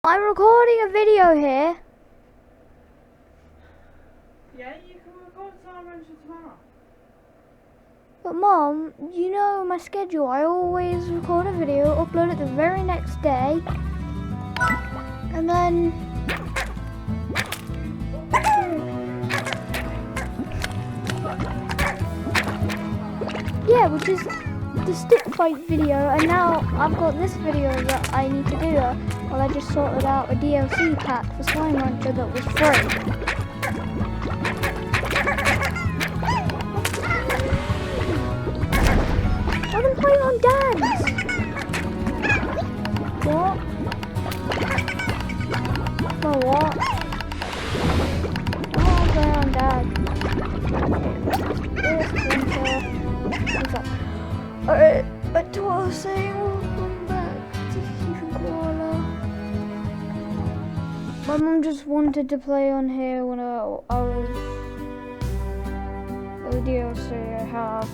I'm recording a video here. Yeah, you can record some for tomorrow. But Mom, you know my schedule. I always record a video, upload it the very next day, and then yeah, which is the stick fight video. And now I've got this video that I need to do. Well, I just sorted out a DLC pack for Slime Rancher that was free. Let him play on Dad's. What? For what? I want to play on Dad. Alright, back to what I was saying. Welcome back to Fusion Koala. My mum just wanted to play on here when I was the DLC I have.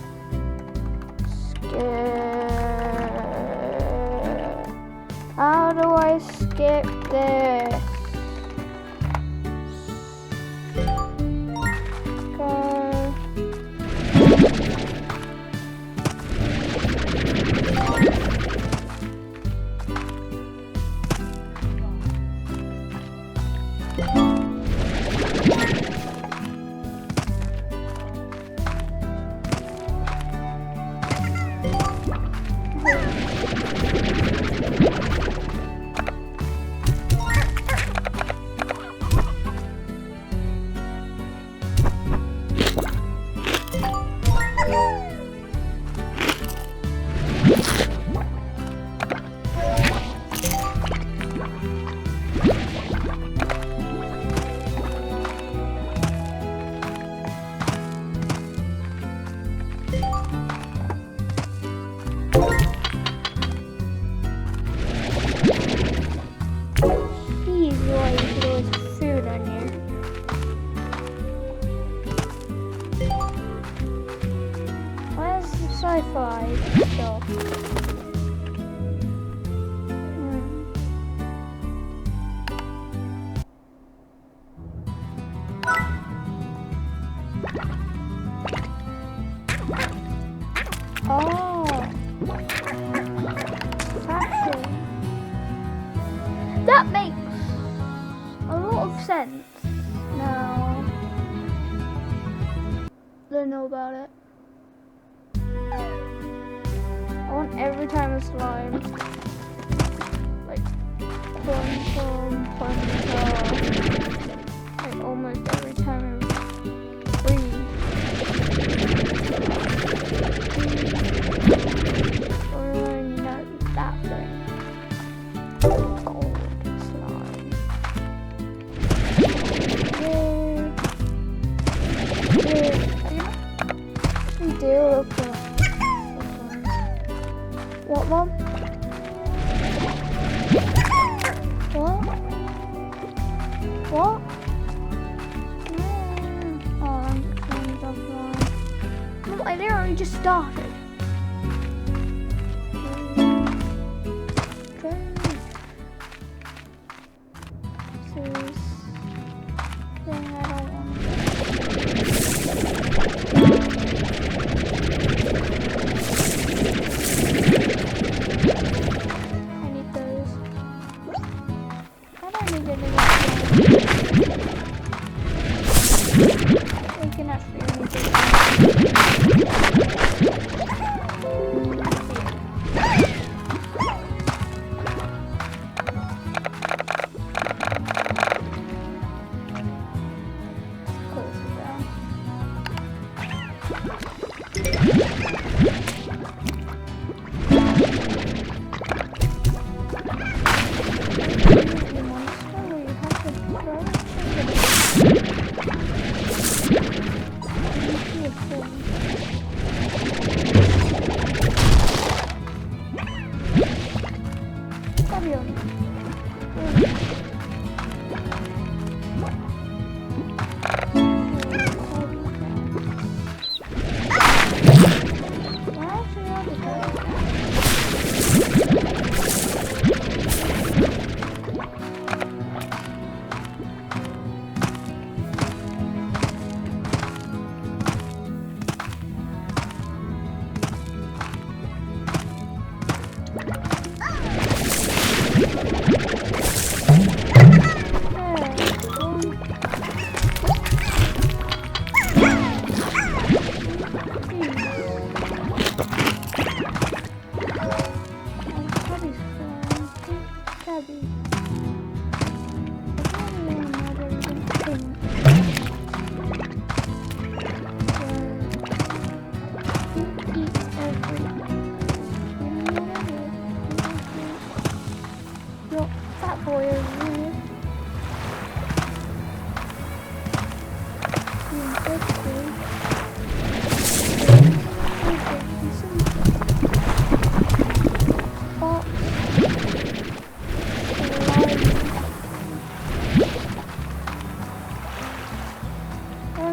How do I skip this? Go. Sci-fi stuff. Oh, fashion. That makes a lot of sense now that I know about it. I want every time a slime, like like almost every time I breathe. Or I know that thing. Gold slime. We deal with it. What, Mom? What? What? Oh, I'm just turning it offline. Mom, I literally just started. This is thing I don't want to do.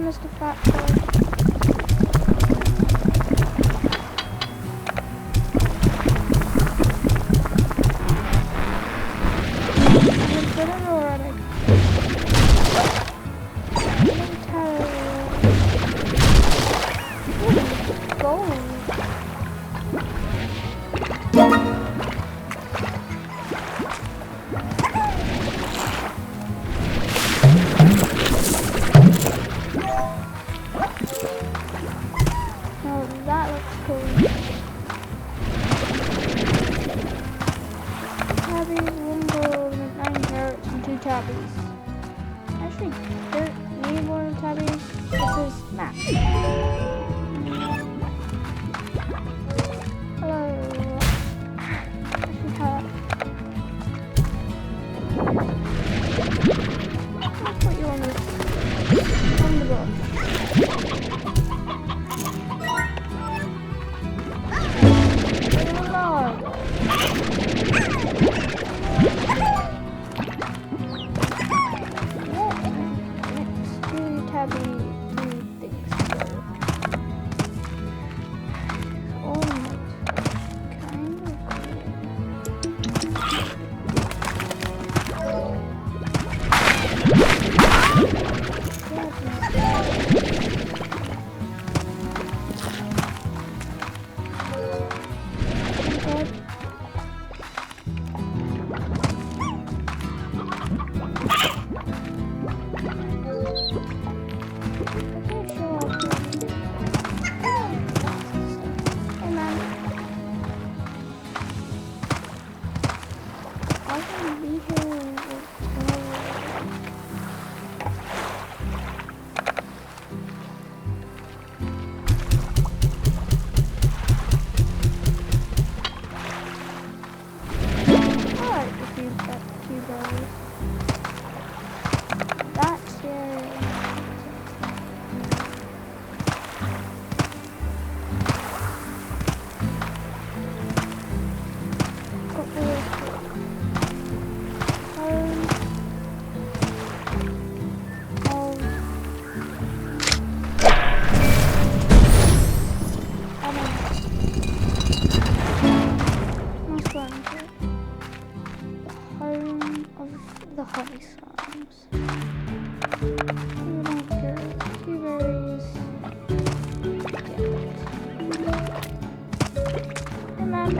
Mr. Fat Boy. Actually, need more tabbies. This is map. Hello. I'll put you on the book. The honey slums. Blueberries. And then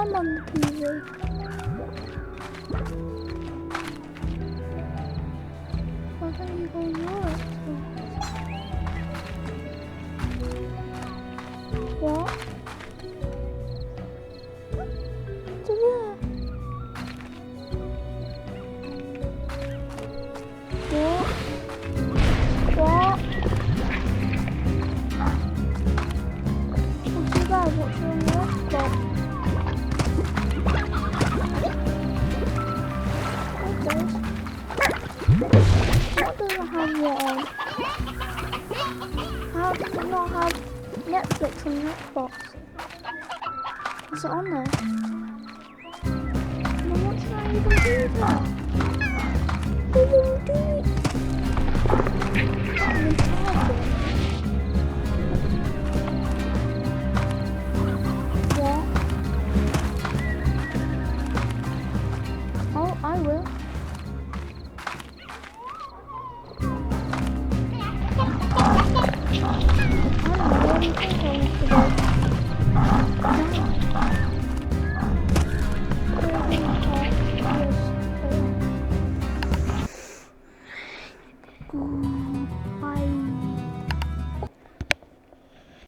I'm on the TV. Why don't you go and work? What? What's there? What? What? What's your bag? What's your laptop? What does it have what on? How does it not have Netflix on the Xbox? Is it on there? Then what should I even do that?